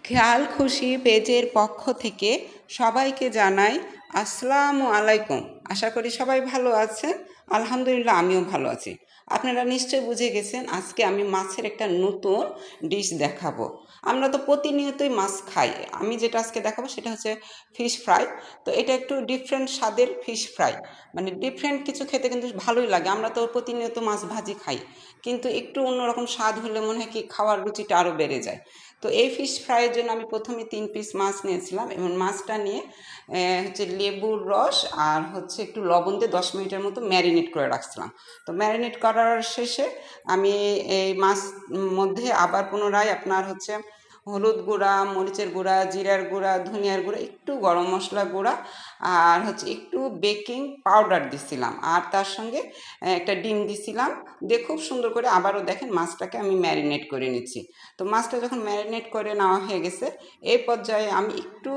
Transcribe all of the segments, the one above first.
খেয়াল খুশি পেজের পক্ষ থেকে সবাইকে জানাই আসসালামু আলাইকুম। আশা করি সবাই ভালো আছেন। আলহামদুলিল্লাহ, আমিও ভালো আছি। আপনারা নিশ্চয়ই বুঝে গেছেন আজকে আমি মাছের একটা নতুন ডিশ দেখাবো। আমরা তো প্রতিনিয়তই মাছ খাই। আমি যেটা আজকে দেখাবো সেটা হচ্ছে ফিশ ফ্রাই। তো এটা একটু ডিফারেন্ট স্বাদের ফিশ ফ্রাই, মানে ডিফারেন্ট কিছু খেতে কিন্তু ভালোই লাগে। আমরা তো প্রতিনিয়ত মাছ ভাজি খাই, কিন্তু একটু অন্যরকম স্বাদ হলে মনে হয় কি খাওয়ার রুচিটা আরও বেড়ে যায়। তো এই ফিশ ফ্রাইয়ের জন্য আমি প্রথমে 3 পিস মাছ নিয়েছিলাম এবং মাছটা নিয়ে হচ্ছে লেবুর রস আর হচ্ছে একটু লবণ দিয়ে 10 মিনিটের মতো ম্যারিনেট করে রাখছিলাম। তো ম্যারিনেট করার শেষে আমি এই মাছ মধ্যে আবার পুনরায় আপনার হচ্ছে হলুদ গুঁড়া, মরিচের গুঁড়া, জিরার গুঁড়া, ধনিয়ার গুঁড়া, একটু গরম মশলা গুঁড়া আর হচ্ছে একটু বেকিং পাউডার দিছিলাম, আর তার সঙ্গে একটা ডিম দিছিলাম দিয়ে খুব সুন্দর করে আবারও দেখেন মাছটাকে আমি ম্যারিনেট করে নিচ্ছি। তো মাছটা যখন ম্যারিনেট করে নেওয়া হয়ে গেছে, এই পর্যায়ে আমি একটু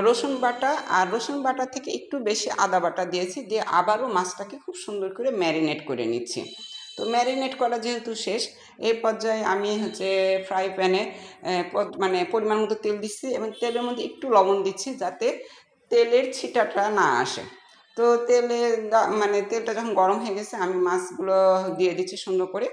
রসুন বাটা আর রসুন বাটা থেকে একটু বেশি আদা বাটা দিয়েছি, দিয়ে আবারও মাছটাকে খুব সুন্দর করে ম্যারিনেট করে নিচ্ছি। তো ম্যারিনেট করা যেহেতু শেষ, এই পর্যায়ে আমি হচ্ছে ফ্রাই প্যানে মানে পরিমাণ মতো তেল দিচ্ছি এবং তেলের মধ্যে একটু লবণ দিচ্ছি যাতে তেলের ছিটাটা না আসে। তো মানে তেলটা যখন গরম হয়ে গেছে আমি মাছগুলো দিয়ে দিচ্ছি সুন্দর করে,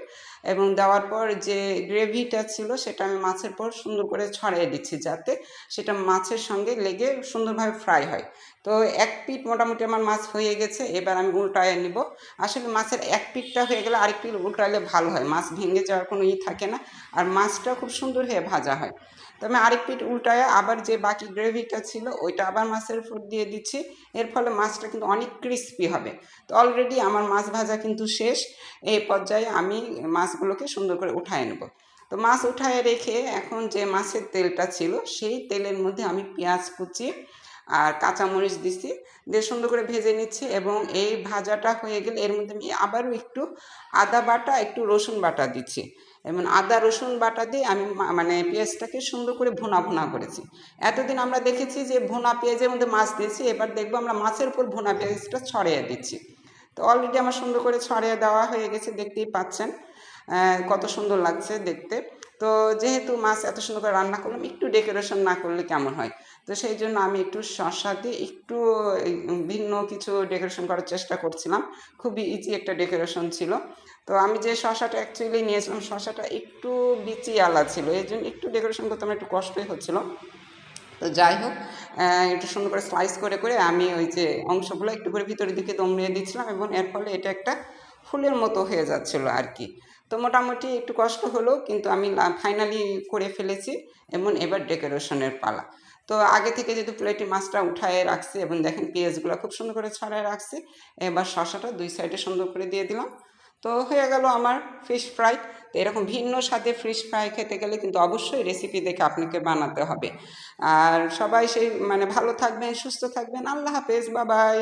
এবং দেওয়ার পর যে গ্রেভিটা ছিল সেটা আমি মাছের পর সুন্দর করে ছড়িয়ে দিচ্ছি যাতে সেটা মাছের সঙ্গে লেগে সুন্দরভাবে ফ্রাই হয়। তো এক পিঠ মোটামুটি আমার মাছ হয়ে গেছে, এবার আমি উল্টায় নিব। আসলে মাছের এক পিঠটা হয়ে গেলে আরেক পিঠ উল্টালে ভালো হয়, মাছ ভেঙে যাওয়ার কোনো থাকে না, আর মাছটা খুব সুন্দর হয়ে ভাজা হয়। তো আমি আরেক পিঠ উল্টায় আবার যে বাকি গ্রেভিটা ছিল ওইটা আবার মাছের উপর দিয়ে দিচ্ছি। এর ফলে মাছটা কিন্তু অনেক ক্রিস্পি হবে। তো অলরেডি আমার মাছ ভাজা কিন্তু শেষ। এই পর্যায়ে আমি মাছগুলোকে সুন্দর করে উঠায় নেব। তো মাছ উঠায় রেখে এখন যে মাছের তেলটা ছিল সেই তেলের মধ্যে আমি পেঁয়াজ কুচি আর কাঁচামরিচ দিচ্ছি, দিয়ে সুন্দর করে ভেজে নিচ্ছি। এবং এই ভাজাটা হয়ে গেলে এর মধ্যে আমি আবারও একটু আদা বাটা, একটু রসুন বাটা দিচ্ছি, এবং আদা রসুন বাটা দিয়ে আমি মানে পেঁয়াজটাকে সুন্দর করে ভুনা ভুনা করেছি। এতদিন আমরা দেখেছি যে ভুনা পেঁয়াজের মধ্যে মাছ দিয়েছি, এবার দেখবো আমরা মাছের উপর ভুনা পেঁয়াজটা ছড়িয়ে দিচ্ছি। তো অলরেডি আমার সুন্দর করে ছড়িয়ে দেওয়া হয়ে গেছে, দেখতেই পাচ্ছেন কত সুন্দর লাগছে দেখতে। তো যেহেতু মাছ এত সুন্দর করে রান্না করলাম, একটু ডেকোরেশন না করলে কেমন হয়, তো সেই জন্য আমি একটু শসা দিয়ে একটু ভিন্ন কিছু ডেকোরেশন করার চেষ্টা করছিলাম। খুবই ইজি একটা ডেকোরেশন ছিল। তো আমি যে শসাটা অ্যাকচুয়ালি নিয়েছিলাম শসাটা একটু বিচিওয়ালা ছিল, এই জন্য একটু ডেকোরেশন করতে আমার একটু কষ্টই হচ্ছিলো। তো যাই হোক, একটু সুন্দর করে স্লাইস করে করে আমি ওই যে অংশগুলো একটু করে ভিতরের দিকে দমিয়ে দিচ্ছিলাম, এবং এর ফলে এটা একটা ফুলের মতো হয়ে যাচ্ছিলো আর কি। তো মোটামুটি একটু কষ্ট হলেও কিন্তু আমি ফাইনালি করে ফেলেছি, এবং এবার ডেকোরেশনের পালা। তো আগে থেকে যেহেতু প্লেটে মাছটা উঠায় রাখছি এবং দেখেন পেঁয়াজগুলো খুব সুন্দর করে ছড়ায় রাখছি, এবার শসাটা দুই সাইডে সুন্দর করে দিয়ে দিলাম। তো হয়ে গেল আমার ফিশ ফ্রাই। তো এরকম ভিন্ন স্বাদে ফিশ ফ্রাই খেতে গেলে কিন্তু অবশ্যই রেসিপি দেখে আপনাকে বানাতে হবে। আর সবাই সেই মানে ভালো থাকবেন, সুস্থ থাকবেন। আল্লাহ হাফেজ, বাবাই।